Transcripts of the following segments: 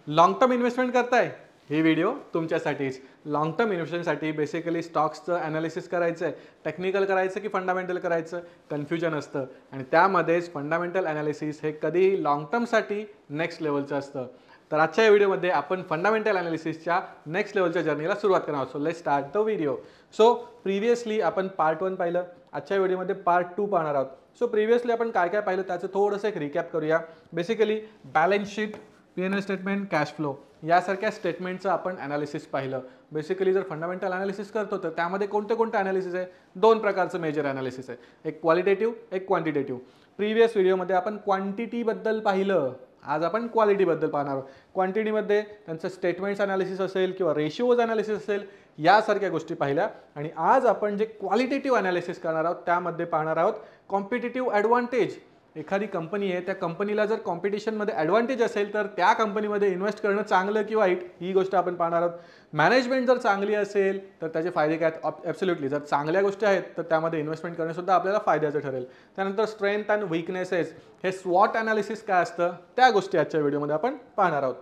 Long term investment करताय, ही video तुमच्यासाठीच. Long term इन्व्हेस्टमेंटसाठी basically स्टॉक्सचं analysis करायचं आहे, टेक्निकल करायचं की फंडामेंटल करायचं, कन्फ्युजन असतं आणि त्यामध्येच फंडामेंटल ॲनालिसिस हे कधीही लॉंग टर्मसाठी नेक्स्ट लेवलचं असतं. तर आजच्या व्हिडिओमध्ये आपण फंडामेंटल ॲनालिसिसच्या नेक्स्ट लेवलच्या जर्नीला सुरुवात करणार आहोत. So let's start the video. So previously आपण पार्ट 1 पाहिलं, आजच्या व्हिडिओमध्ये पार्ट 2 पाहणार आहोत. सो प्रिव्हियसली आपण काय काय पाहिलं त्याचं थोडंसं एक रिकॅप करूया. Basically balance sheet, P&L statement, cash flow यासारख्या स्टेटमेंटचं आपण ॲनालिसिस पाहिलं. बेसिकली जर फंडामेंटल ॲनालिसिस करतो तर त्यामध्ये कोणते कोणते ॲनालिसिस आहे, दोन प्रकारचं मेजर ॲनालिसिस आहे, एक क्वालिटेटिव्ह, एक क्वांटिटेटिव्ह. प्रिव्हियस व्हिडिओमध्ये आपण क्वांटिटीबद्दल पाहिलं, आज आपण क्वालिटीबद्दल पाहणार आहोत. क्वांटिटीमध्ये त्यांचं स्टेटमेंट्स ॲनालिसिस असेल किंवा रेशिओज ॲनालिसिस असेल यासारख्या गोष्टी पाहिल्या. आणि आज आपण जे क्वालिटेटिव्ह ॲनालिसिस करणार आहोत त्यामध्ये पाहणार आहोत कॉम्पिटिटिव्ह ॲडव्हान्टेज. एखादी कंपनी आहे, त्या कंपनीला जर कॉम्पिटिशनमध्ये ॲडव्हान्टेज असेल तर त्या कंपनीमध्ये इन्व्हेस्ट करणं चांगलं की वाईट ही गोष्ट आपण पाहणार आहोत. मॅनेजमेंट जर चांगली असेल तर त्याचे फायदे काय आहेत, ॲब्सोल्युटली जर चांगल्या गोष्टी आहेत तर त्यामध्ये इन्व्हेस्टमेंट करणंसुद्धा आपल्याला फायद्याचं ठरेल. त्यानंतर स्ट्रेंथ अँड वीकनेसेस, हे स्वॉट ॲनालिसिस काय असतं त्या गोष्टी आजच्या व्हिडिओमध्ये आपण पाहणार आहोत.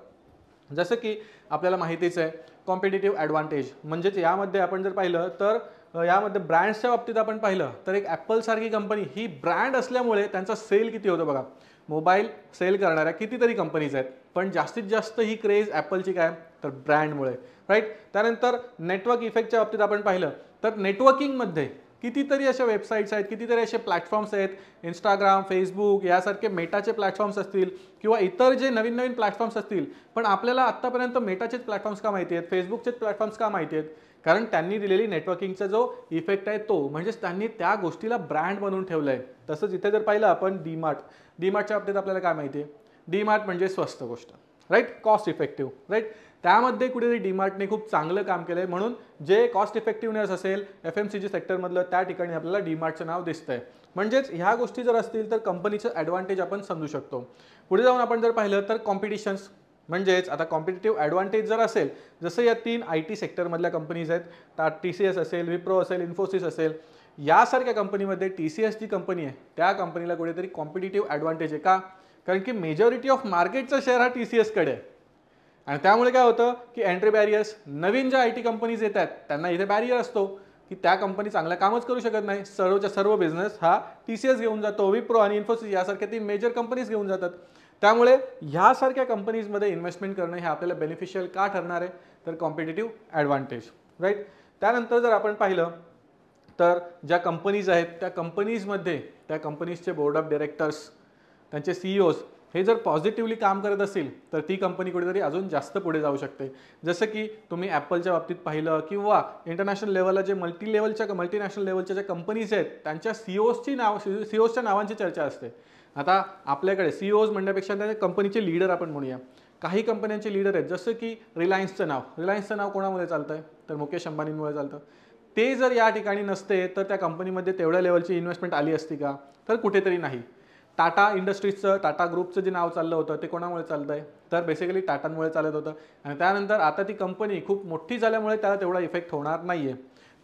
जसं की आपल्याला माहितीच आहे कॉम्पिटिटिव्ह ॲडव्हान्टेज म्हणजेच यामध्ये आपण जर पाहिलं तर यामध्ये ब्रँड्सच्या बाबतीत आपण पाहिलं तर एक ॲपलसारखी कंपनी ही ब्रँड असल्यामुळे त्यांचा सेल किती होतं बघा. मोबाईल सेल करणाऱ्या कितीतरी कंपनीज आहेत पण जास्तीत जास्त ही क्रेज ॲपलची काय तर ब्रँडमुळे, राईट. त्यानंतर नेटवर्क इफेक्टच्या बाबतीत आपण पाहिलं तर नेटवर्किंगमध्ये कितीतरी अशा वेबसाईट्स आहेत, कितीतरी असे प्लॅटफॉर्म्स आहेत, इंस्टाग्राम, फेसबुक यासारखे मेटाचे प्लॅटफॉर्म्स असतील किंवा इतर जे नवीन नवीन प्लॅटफॉर्म्स असतील. पण आपल्याला आत्तापर्यंत मेटाचेच प्लॅटफॉर्म्स का माहिती आहेत, फेसबुकचेच प्लॅटफॉर्म्स का माहिती आहेत, कारण त्यांनी दिलेली नेटवर्किंगचा जो इफेक्ट आहे तो, म्हणजेच त्यांनी त्या गोष्टीला ब्रँड बनवून ठेवलं आहे. तसंच इथे जर पाहिलं आपण डीमार्टच्या बाबतीत आपल्याला काय माहिती आहे, डीमार्ट म्हणजे स्वस्त गोष्ट, राईट, कॉस्ट इफेक्टिव्ह, राईट. त्यामध्ये कुठेतरी डीमार्टने खूप चांगलं काम केलं आहे म्हणून जे कॉस्ट इफेक्टिव्हनेस असेल FMCG सेक्टरमधलं त्या ठिकाणी आपल्याला डीमार्टचं नाव दिसतंय. म्हणजेच ह्या गोष्टी जर असतील तर कंपनीचं ॲडव्हान्टेज आपण समजू शकतो. पुढे जाऊन आपण जर पाहिलं तर कॉम्पिटिशन्स, म्हणजेच आता कॉम्पिटिटिव्ह ॲडव्हान्टेज जर असेल जसं या 3 IT सेक्टरमधल्या कंपनीज आहेत, TCS असेल, विप्रो असेल, इन्फोसिस असेल, यासारख्या कंपनीमध्ये TCS जी कंपनी आहे त्या कंपनीला कुठेतरी कॉम्पिटिटिव्ह ॲडव्हान्टेज आहे का, कारण की मेजॉरिटी ऑफ मार्केटचा शेअर हा TCSकडे आहे. आणि त्यामुळे काय होतं की एंट्री बॅरियर्स, नवीन ज्या IT कंपनीज येतात त्यांना इथे बॅरियर असतो की त्या कंपनी चांगलं कामच करू शकत नाही. सर्वच्या सर्व बिझनेस हा TCS घेऊन जातो, विप्रो आणि इन्फोसिस यासारख्या 3 मेजर कंपनीज घेऊन जातात. त्यामुळे ह्यासारख्या कंपनीजमध्ये इन्व्हेस्टमेंट करणं हे आपल्याला बेनिफिशियल का ठरणार आहे तर कॉम्पिटिटिव्ह ॲडव्हान्टेज, राईट. त्यानंतर जर आपण पाहिलं तर ज्या कंपनीज आहेत त्या कंपनीजमध्ये त्या कंपनीजचे बोर्ड ऑफ डायरेक्टर्स, त्यांचे CEOज हे जर पॉझिटिव्हली काम करत असेल तर ती कंपनी कुठेतरी अजून जास्त पुढे जाऊ शकते. जसं की तुम्ही ॲपलच्या बाबतीत पाहिलं किंवा इंटरनॅशनल लेवलला जे मल्टीनॅशनल लेवलच्या ज्या कंपनीज आहेत त्यांच्या CEOजच्या नावांची चर्चा असते. आता आपल्याकडे CEOज म्हणण्यापेक्षा त्या कंपनीचे लीडर आपण म्हणूया. काही कंपन्यांचे लीडर आहेत जसं की रिलायन्सचं नाव कोणामुळे चालतं आहे तर मुकेश अंबानींमुळे चालतं. ते जर या ठिकाणी नसते तर त्या कंपनीमध्ये तेवढ्या लेवलची इन्व्हेस्टमेंट आली असती का तर कुठेतरी नाही. टाटा इंडस्ट्रीजचं, टाटा ग्रुपचं जे नाव चाललं होतं ते कोणामुळे चालतं आहे तर बेसिकली टाटांमुळे चालत होतं. आणि त्यानंतर आता ती कंपनी खूप मोठी झाल्यामुळे त्याला तेवढा इफेक्ट होणार नाही आहे.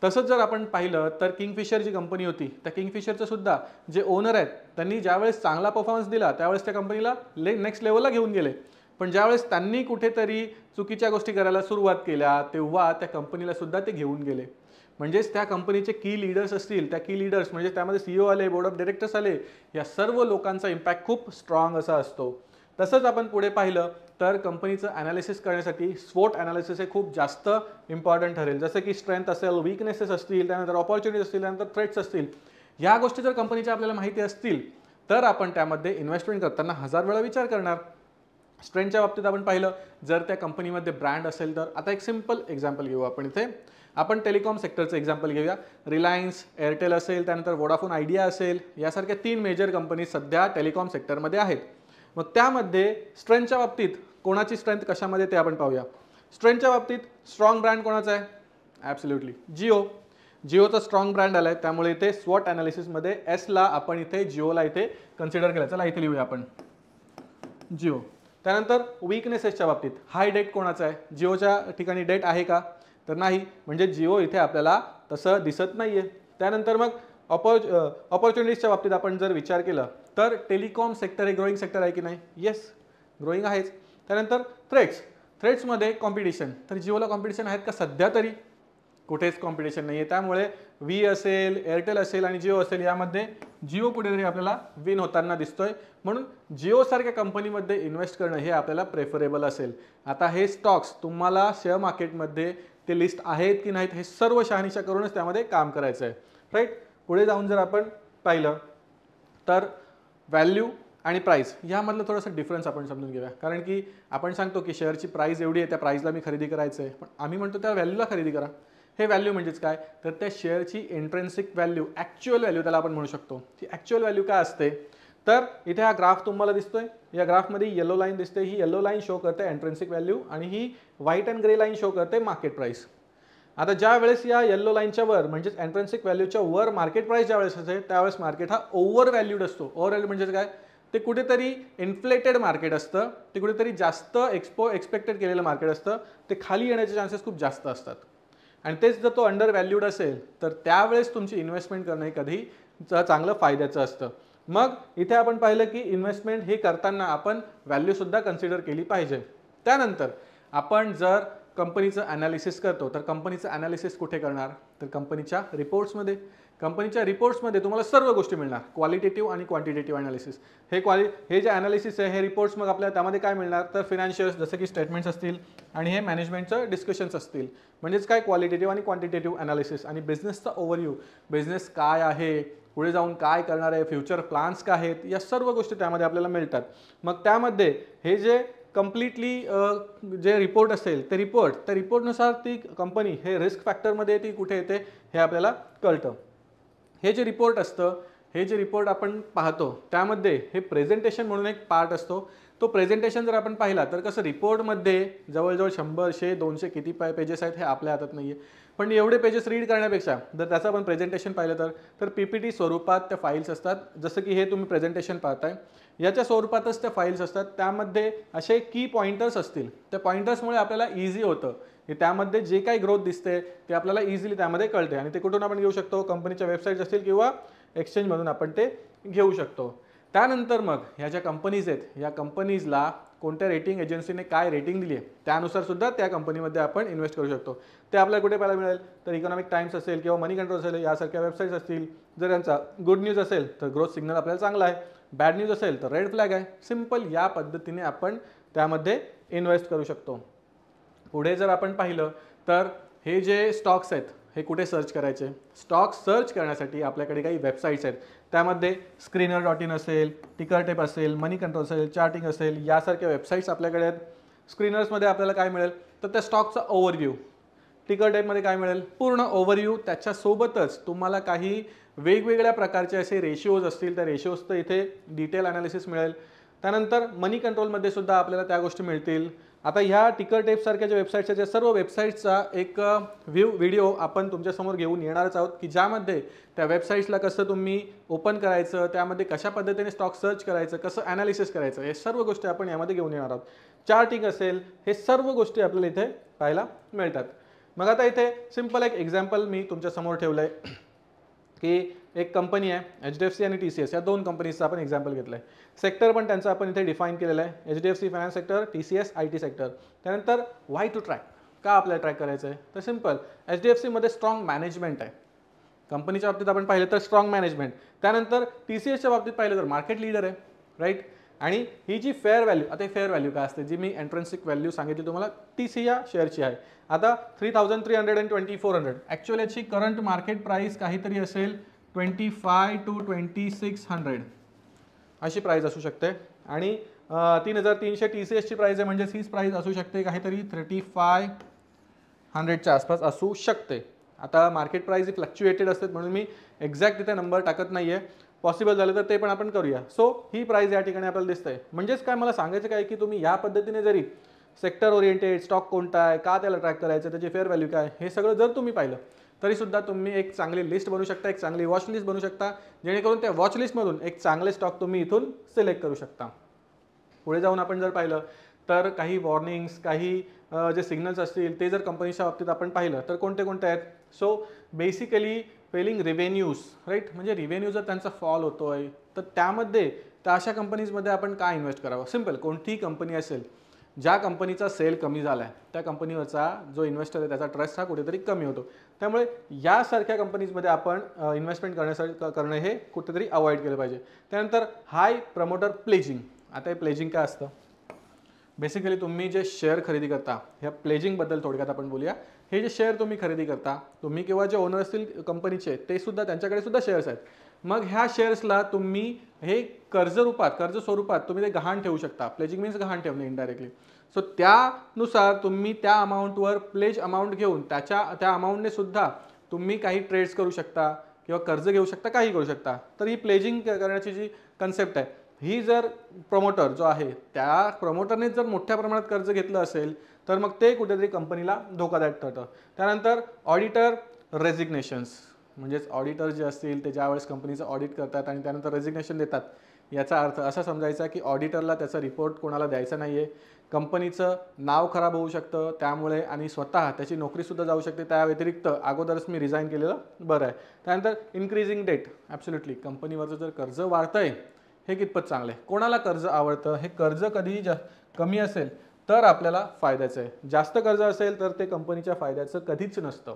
तसंच जर आपण पाहिलं तर किंगफिशर जी कंपनी होती त्या किंगफिशरचं सुद्धा जे ओनर आहेत त्यांनी ज्यावेळेस चांगला परफॉर्मन्स दिला त्यावेळेस त्या कंपनीला नेक्स्ट लेवलला घेऊन गेले. पण ज्यावेळेस त्यांनी कुठेतरी चुकीच्या गोष्टी करायला सुरुवात केल्या तेव्हा त्या कंपनीला सुद्धा ते घेऊन गेले. म्हणजेच त्या कंपनीचे की लीडर्स असतील, त्या की लीडर्स म्हणजे त्यामध्ये CEO आले, बोर्ड ऑफ डायरेक्टर्स आले, या सर्व लोकांचा इम्पॅक्ट खूप स्ट्रॉंग असा असतो. तसंच आपण पुढे पाहिलं तर कंपनीचं ॲनालिसिस करण्यासाठी स्वॉट ॲनालिसिस हे खूप जास्त इम्पॉर्टंट ठरेल. जसं की स्ट्रेंथ असेल, वीकनेसेस असतील, त्यानंतर ऑपॉर्च्युनिटीज असतील, त्यानंतर थ्रेट्स असतील, या गोष्टी जर कंपनीच्या आपल्याला माहिती असतील तर आपण त्यामध्ये इन्व्हेस्टमेंट करताना 1000 वेळा विचार करणार. स्ट्रेंथच्या बाबतीत आपण पाहिलं जर त्या कंपनीमध्ये ब्रँड असेल तर, आता एक सिम्पल एक्झाम्पल घेऊ आपण इथे. आपण टेलिकॉम सेक्टरचं एक्झाम्पल घेऊया. रिलायन्स, एअरटेल असेल, त्यानंतर वोडाफोन आयडिया असेल, यासारख्या 3 मेजर कंपनी सध्या टेलिकॉम सेक्टरमध्ये आहेत. मग त्यामध्ये स्ट्रेंथच्या बाबतीत कोणाची स्ट्रेंथ कशामध्ये ते आपण पाहूया. स्ट्रेंथच्या बाबतीत स्ट्रॉंग ब्रँड कोणाचा आहे, ॲब्सोल्युटली जिओचा स्ट्रॉंग ब्रँड आला आहे. त्यामुळे इथे स्वॉट ॲनालिसिसमध्ये Sला आपण इथे जिओला इथे कन्सिडर केलं. चला इथे लिहूया आपण जिओ. त्यानंतर वीकनेसेसच्या बाबतीत हाय डेट कोणाचा आहे, जिओच्या ठिकाणी डेट आहे का तर नाही, म्हणजे जिओ इथे आपल्याला तसं दिसत नाही आहे. त्यानंतर मग ऑपॉर्च्युनिटीजच्या बाबतीत आपण जर विचार केला तर टेलिकॉम सेक्टर हे ग्रोईंग सेक्टर आहे की नाही, येस ग्रोईंग आहेच. त्यानंतर थ्रेट्समध्ये कॉम्पिटिशन. तर जिओला कॉम्पिटिशन आहेत का? सध्या तरी कुठेच कॉम्पिटिशन नाही आहे. त्यामुळे व्ही असेल, एअरटेल असेल आणि जिओ असेल, यामध्ये जिओ कुठेतरी आपल्याला विन होताना दिसतोय. म्हणून जिओसारख्या कंपनीमध्ये इन्व्हेस्ट करणं हे आपल्याला प्रेफरेबल असेल. आता हे स्टॉक्स तुम्हाला शेअर मार्केटमध्ये ते लिस्ट आहेत की नाहीत हे सर्व शहानिशा करूनच त्यामध्ये काम करायचं आहे, राईट. पुढे जाऊन जर आपण पाहिलं तर व्हॅल्यू आणि प्राईस यामधलं थोडंसं डिफरन्स आपण समजून घेऊया. कारण की आपण सांगतो की शेअरची प्राईस एवढी आहे, त्या प्राईसला मी खरेदी करायचं आहे, पण आम्ही म्हणतो त्या व्हॅल्यूला खरेदी करा. हे व्हॅल्यू म्हणजेच काय? तर त्या शेअरची इंट्रेन्सिक व्हॅल्यू, ॲक्च्युअल व्हॅल्यू त्याला आपण म्हणू शकतो. ती ॲक्च्युअल व्हॅल्यू काय असते? तर इथे हा ग्राफ तुम्हाला दिसतोय, या ग्राफमध्ये येलो लाईन दिसते. ही येलो लाईन शो करते इंट्रेन्सिक व्हॅल्यू आणि ही white and grey line show करते मार्केट प्राईस. आता ज्या वेळेस या येलो लाईनच्या वर म्हणजेच इंट्रेन्सिक व्हॅल्यूच्या वर मार्केट प्राईस ज्या वेळेस असते त्यावेळेस मार्केट हा ओव्हर व्हॅल्यूड असतो. ओव्हर व्हॅल्यू म्हणजे काय? ते कुठेतरी इन्फ्लेटेड मार्केट असतं, ते कुठेतरी जास्त एक्सपेक्टेड केलेलं मार्केट असतं, ते खाली येण्याचे चान्सेस खूप जास्त असतात. आणि तेच जर तो अंडर व्हॅल्यूड असेल तर त्यावेळेस तुमची इन्व्हेस्टमेंट करणं हे कधी चांगलं फायद्याचं असतं. मग इथे आपण पाहिलं की इन्व्हेस्टमेंट हे करताना आपण व्हॅल्यूसुद्धा कन्सिडर केली पाहिजे. त्यानंतर आपण जर कंपनीचं ॲनालिसिस करतो तर कंपनीचं ॲनालिसिस कुठे करणार? तर कंपनीच्या रिपोर्ट्समध्ये. कंपनीच्या रिपोर्ट्समध्ये तुम्हाला सर्व गोष्टी मिळणार, क्वालिटेटिव्ह आणि क्वांटिटेटिव्ह ॲनालिसिस. हे जे ॲनालिसिस आहे हे रिपोर्ट्स मग आपल्याला त्यामध्ये काय मिळणार? तर फिनान्शियल्स जसं की स्टेटमेंट्स असतील आणि हे मॅनेजमेंटचं डिस्कशन्स असतील. म्हणजेच काय? क्वालिटेटिव्ह आणि क्वांटिटेटिव्ह ॲनालिसिस. आणि बिझनेसचा ओव्हरव्ह्यू, बिझनेस काय आहे, पुढे जाऊन काय करणार आहे, फ्युचर प्लान्स काय आहेत, या सर्व गोष्टी त्यामध्ये आपल्याला मिळतात. मग त्यामध्ये हे जे कम्प्लिटली जे रिपोर्ट असेल ते त्या रिपोर्टनुसार ती कंपनी हे रिस्क फॅक्टरमध्ये येते कुठे येते हे आपल्याला कळतं. हे जे रिपोर्ट असतं, हे जे रिपोर्ट आपण पाहतो त्यामध्ये हे प्रेझेंटेशन म्हणून एक पार्ट असतो. तो प्रेझेंटेशन जर आपण पाहिला तर कसं रिपोर्टमध्ये जवळजवळ 100, 100, 200 किती पेजेस आहेत हे आपल्या हातात नाही आहे. पण एवढे पेजेस रीड करण्यापेक्षा जर त्याचं आपण प्रेझेंटेशन पाहिलं तर PPT स्वरूपात त्या फाईल्स असतात. जसं की हे तुम्ही प्रेझेंटेशन पाहताय याच्या स्वरूपातच त्या फाईल्स असतात. त्यामध्ये असे की पॉइंटर्स असतील. त्या पॉइंटर्समुळे आपल्याला इझी होतं की त्यामध्ये जे काही ग्रोथ दिसते ते आपल्याला इझिली त्यामध्ये कळते. आणि ते कुठून आपण घेऊ शकतो? कंपनीच्या वेबसाईट असतील किंवा एक्सचेंजमधून आपण ते घेऊ शकतो. त्यानंतर मग ह्या ज्या कंपनीज आहेत या कंपनीजला कोणत्या रेटिंग एजन्सीने काय रेटिंग दिली आहे त्यानुसार सुद्धा त्या कंपनीमध्ये आपण इन्व्हेस्ट करू शकतो. ते आपल्याला कुठे पाहायला मिळेल? तर इकॉनॉमिक टाइम्स असेल किंवा मनी कंट्रोल असेल यासारख्या वेबसाईट्स असतील. जर यांचा गुड न्यूज असेल तर ग्रोथ सिग्नल आपल्याला चांगला आहे, बॅड न्यूज असेल तर रेड फ्लॅग आहे. सिंपल या पद्धतीने आपण त्यामध्ये इन्व्हेस्ट करू शकतो. पुढे जर आपण पाहिलं तर हे जे स्टॉक्स आहेत हे कुठे सर्च करायचे? स्टॉक सर्च करण्यासाठी आपल्याकडे काही वेबसाईट्स आहेत. त्यामध्ये screener.in असेल, टिकरटेप असेल, मनी कंट्रोल असेल, चार्टिंग असेल, यासारख्या वेबसाईट्स आपल्याकडे आहेत. स्क्रीनर्समध्ये आपल्याला काय मिळेल? तर त्या स्टॉकचा ओव्हरव्ह्यू. टिकरटेपमध्ये काय मिळेल? पूर्ण ओव्हरव्ह्यू. त्याच्यासोबतच तुम्हाला काही वेगवेगळ्या प्रकारचे असे रेशिओज असतील, त्या रेशिओजचं इथे डिटेल ॲनालिसिस मिळेल. त्यानंतर मनी कंट्रोलमध्ये सुद्धा आपल्याला त्या गोष्टी मिळतील. आता ह्या टिकरटेप सारख्या ज्या वेबसाईट्स आहेत त्या सर्व वेबसाईट्सचा एक व्हिडिओ आपण तुमच्यासमोर घेऊन येणारच आहोत की ज्यामध्ये त्या वेबसाईट्सला कसं तुम्ही ओपन करायचं, त्यामध्ये कशा पद्धतीने स्टॉक सर्च करायचं, कसं ॲनालिसिस करायचं, हे सर्व गोष्टी आपण यामध्ये घेऊन येणार आहोत. चार्टिंग असेल, हे सर्व गोष्टी आपल्याला इथे पाहायला मिळतात. मग आता इथे सिंपल एक एक्झाम्पल मी तुमच्यासमोर ठेवलं आहे की एक कंपनी आहे HDFC आणि TCS, या दोन कंपनीजचं आपण एक्झाम्पल घेतलं आहे. सेक्टर पण त्यांचं आपण इथे डिफाईन केलेलं आहे. HDFC finance sector, TCS IT sector. त्यानंतर वाय टू ट्रॅक, का आपल्याला ट्रॅक करायचं आहे? तर सिंपल, HDFCमध्ये स्ट्रॉंग मॅनेजमेंट आहे. कंपनीच्या बाबतीत आपण पाहिलं तर स्ट्रॉंग मॅनेजमेंट. त्यानंतर TCSच्या बाबतीत पाहिलं तर मार्केट लीडर आहे, राईट. आणि ही जी फेअर व्हॅल्यू, आता फेअर व्हॅल्यू काय असते? जी मी इंट्रेन्सिक व्हॅल्यू सांगितली तुम्हाला ती या शेअरची आहे. आता 3,300 आणि 2,400 ॲक्च्युअली याची करंट मार्केट प्राईस काहीतरी असेल 25 to 2600 अशी प्राईस असू शकते. आणि 3,300 TCSची प्राईस आहे, म्हणजेच हीच प्राईस असू शकते काहीतरी 3,500च्या आसपास असू शकते. आता मार्केट प्राईस ही फ्लक्च्युएटेड असते म्हणून मी एक्झॅक्ट तिथे नंबर टाकत नाही आहे. पॉसिबल झालं तर ते पण आपण करूया. सो ही प्राईस या ठिकाणी आपल्याला दिसतंय. म्हणजेच काय मला सांगायचं काय की तुम्ही या पद्धतीने जरी सेक्टर ओरिएंटेड स्टॉक कोणता आहे, का त्याला ट्रॅक करायचं, त्याची फेअर व्हॅल्यू काय, हे सगळं जर तुम्ही पाहिलं तरीसुद्धा तुम्ही एक चांगली लिस्ट बनवू शकता, एक चांगली वॉच लिस्ट बनवू शकता, जेणेकरून त्या वॉच लिस्टमधून एक चांगले स्टॉक तुम्ही इथून सिलेक्ट करू शकता. पुढे जाऊन आपण जर पाहिलं तर काही वॉर्निंग्स, काही जे सिग्नल्स असतील ते जर कंपनीच्या बाबतीत आपण पाहिलं तर कोणते कोणते आहेत? So basically failing revenues, right. म्हणजे रिव्हेन्यू जर त्यांचा फॉल होतो आहे तर त्यामध्ये त्या अशा कंपनीजमध्ये आपण काय इन्व्हेस्ट करावं? सिंपल, कोणतीही कंपनी असेल ज्या कंपनीचा सेल कमी झाला आहे त्या कंपनीवरचा जो इन्व्हेस्टर आहे त्याचा ट्रस्ट हा कुठेतरी कमी होतो. त्यामुळे यासारख्या कंपनीजमध्ये आपण इन्व्हेस्टमेंट करणं हे कुठेतरी अवॉइड केलं पाहिजे. त्यानंतर हाय प्रमोटर प्लेजिंग. आता हे प्लेजिंग काय असतं? बेसिकली तुम्ही जे शेअर खरेदी करता, ह्या प्लेजिंगबद्दल थोडक्यात आपण बोलूया. हे जे शेअर तुम्ही खरेदी करता, तुम्ही किंवा जे ओनर असतील कंपनीचे ते सुद्धा त्यांच्याकडे सुद्धा शेअर्स आहेत. मग ह्या शेअर्सला तुम्ही हे कर्ज स्वरूपात तुम्ही ते गहाण ठेवू शकता. प्लेजिंग मीन्स गहाण ठेवणे इनडायरेक्टली. सो त्यानुसार तुम्ही त्या अमाऊंटवर प्लेज अमाऊंट घेऊन त्या अमाऊंटने सुद्धा तुम्ही काही ट्रेड्स करू शकता किंवा कर्ज घेऊ शकता, काही करू शकता. तर ही प्लेजिंग करण्याची जी कन्सेप्ट आहे, ही जर प्रमोटर जो आहे त्या प्रमोटरने जर मोठ्या प्रमाणात कर्ज घेतलं असेल तर मग ते कुठेतरी कंपनीला धोकादायक ठरतं. त्यानंतर ऑडिटर रेझिग्नेशन्स, म्हणजेच ऑडिटर जे असतील ते ज्यावेळेस कंपनीचं ऑडिट करतात आणि त्यानंतर रेझिग्नेशन देतात, याचा अर्थ असा समजायचा की ऑडिटरला त्याचा रिपोर्ट कोणाला द्यायचा नाही आहे. कंपनीचं नाव खराब होऊ शकतं त्यामुळे आणि स्वतः त्याची नोकरीसुद्धा जाऊ शकते. त्या व्यतिरिक्त अगोदरच मी रिझाईन केलेलं बरं आहे. त्यानंतर इन्क्रीजिंग डेट. ॲब्सोल्युटली कंपनीवरचं जर कर्ज वाढतंय हे कितपत चांगलं आहे? कोणाला कर्ज आवडतं? हे कर्ज कधीही कमी असेल तर आपल्याला फायद्याचं आहे. जास्त कर्ज असेल तर ते कंपनीच्या फायद्याचं कधीच नसतं.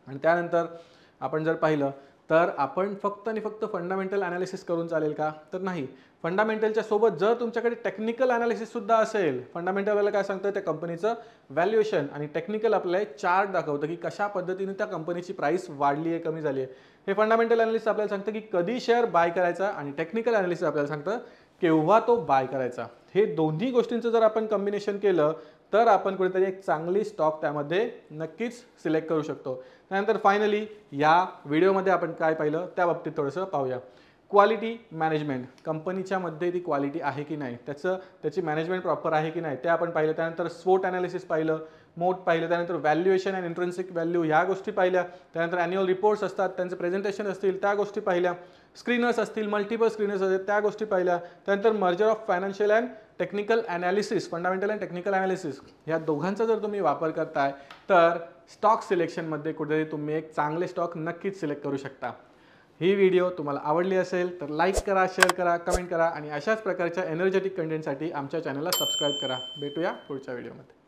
आणि त्यानंतर आपण जर पाहिलं तर आपण फक्त आणि फक्त फंडामेंटल ॲनालिसिस करून चालेल का? तर नाही. फंडामेंटलच्या सोबत जर तुमच्याकडे टेक्निकल ॲनालिसिससुद्धा असेल, फंडामेंटल आपल्याला काय सांगतं? त्या कंपनीचं व्हॅल्युएशन, आणि टेक्निकल आपल्याला चार्ट दाखवतं की कशा पद्धतीने त्या कंपनीची प्राईस वाढली आहे, कमी झाली आहे. हे फंडामेंटल ॲनालिसिस आपल्याला सांगतं की कधी शेअर बाय करायचा, आणि टेक्निकल ॲनालिसिस आपल्याला सांगतं केव्हा तो बाय करायचा. हे दोन्ही गोष्टींचं जर आपण कॉम्बिनेशन केलं तर आपण कुठेतरी एक चांगली स्टॉक त्यामध्ये नक्कीच सिलेक्ट करू शकतो. त्यानंतर फायनली या व्हिडिओमध्ये आपण काय पाहिलं त्या बाबतीत थोडंसं पाहूया. Quality management. कंपनीच्या मध्ये ती क्वालिटी आहे की नाही, त्याची मॅनेजमेंट प्रॉपर आहे की नाही ते आपण पाहिलं. त्यानंतर स्वोट ॲनालिसिस पाहिलं, मोट पाहिलं, त्यानंतर व्हॅल्युएशन अँड इंट्रिन्सिक व्हॅल्यू ह्या गोष्टी पाहिल्या. त्यानंतर ॲन्युअल रिपोर्ट्स असतात, त्यांचे प्रेझेंटेशन असतील त्या गोष्टी पाहिल्या. स्क्रीनर्स असतील, मल्टिपल स्क्रीनर्स असतील त्या गोष्टी पाहिल्या. त्यानंतर merger of financial and technical analysis, fundamental and technical analysis, ह्या दोघांचा जर तुम्ही वापर करताय तर स्टॉक सिलेक्शनमध्ये कुठेतरी तुम्ही एक चांगले स्टॉक नक्कीच सिलेक्ट करू शकता. ही व्हिडिओ तुम्हाला आवडली असेल तर लाईक करा, शेअर करा, कमेंट करा, आणि अशाच प्रकारच्या एनर्जेटिक कंटेंटसाठी आमच्या चॅनलला सबस्क्राईब करा. भेटूया पुढच्या व्हिडिओमध्ये.